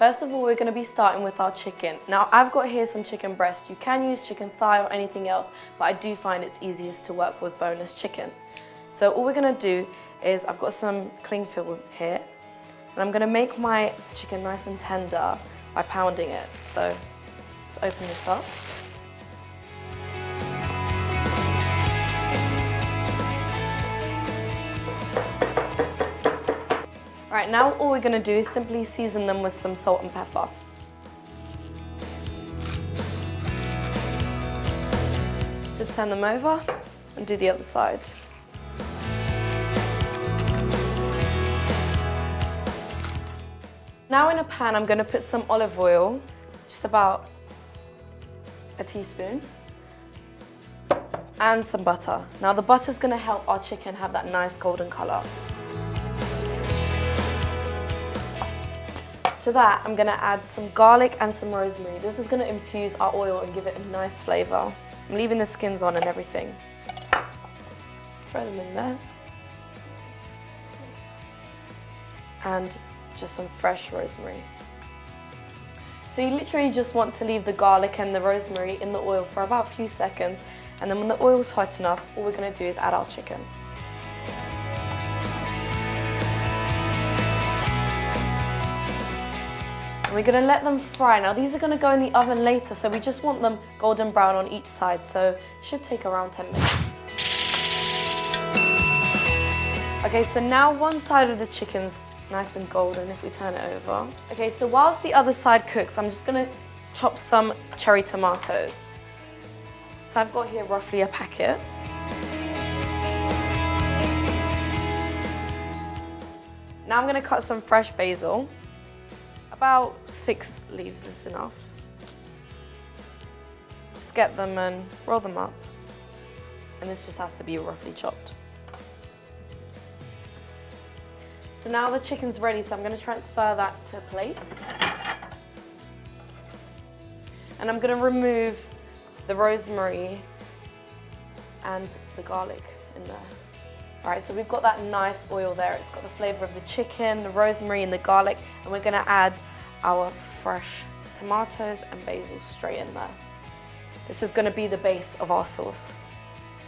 First of all, we're going to be starting with our chicken. Now, I've got here some chicken breast. You can use chicken thigh or anything else, but I do find it's easiest to work with boneless chicken. So all we're going to do is, I've got some cling film here, and I'm going to make my chicken nice and tender by pounding it. So just open this up. Right, now all we're going to do is simply season them with some salt and pepper. Just turn them over and do the other side. Now in a pan I'm going to put some olive oil, just about a teaspoon, and some butter. Now the butter's going to help our chicken have that nice golden colour. To that, I'm going to add some garlic and some rosemary. This is going to infuse our oil and give it a nice flavour. I'm leaving the skins on and everything. Just throw them in there. And just some fresh rosemary. So you literally just want to leave the garlic and the rosemary in the oil for about a few seconds, and then when the oil's hot enough, all we're going to do is add our chicken. We're going to let them fry. Now these are going to go in the oven later, so we just want them golden brown on each side, so it should take around 10 minutes. Okay, so now one side of the chicken's nice and golden if we turn it over. Okay, so whilst the other side cooks, I'm just going to chop some cherry tomatoes. So I've got here roughly a packet. Now I'm going to cut some fresh basil. About 6 leaves is enough. Just get them and roll them up. And this just has to be roughly chopped. So now the chicken's ready, so I'm going to transfer that to a plate. And I'm going to remove the rosemary and the garlic in there. All right, so we've got that nice oil there. It's got the flavour of the chicken, the rosemary and the garlic, and we're gonna add our fresh tomatoes and basil straight in there. This is gonna be the base of our sauce.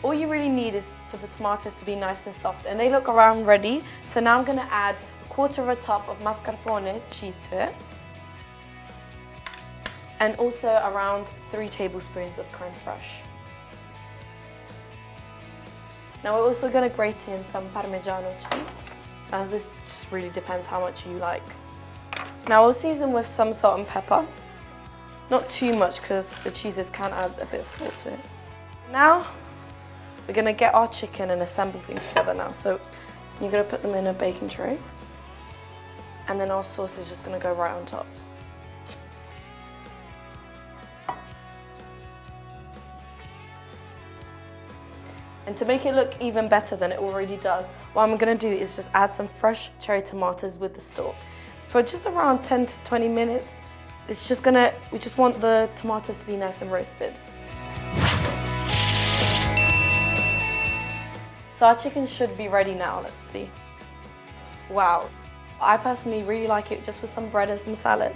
All you really need is for the tomatoes to be nice and soft, and they look around ready. So now I'm gonna add 1/4 cup of mascarpone cheese to it, and also around 3 tablespoons of creme fraiche. Now we're also going to grate in some parmesan cheese. This just really depends how much you like. Now we'll season with some salt and pepper. Not too much because the cheeses can add a bit of salt to it. Now we're going to get our chicken and assemble things together now. So you're going to put them in a baking tray. And then our sauce is just going to go right on top. And to make it look even better than it already does, what I'm going to do is just add some fresh cherry tomatoes with the stock. For just around 10 to 20 minutes, we just want the tomatoes to be nice and roasted. So our chicken should be ready now, let's see. Wow, I personally really like it just with some bread and some salad.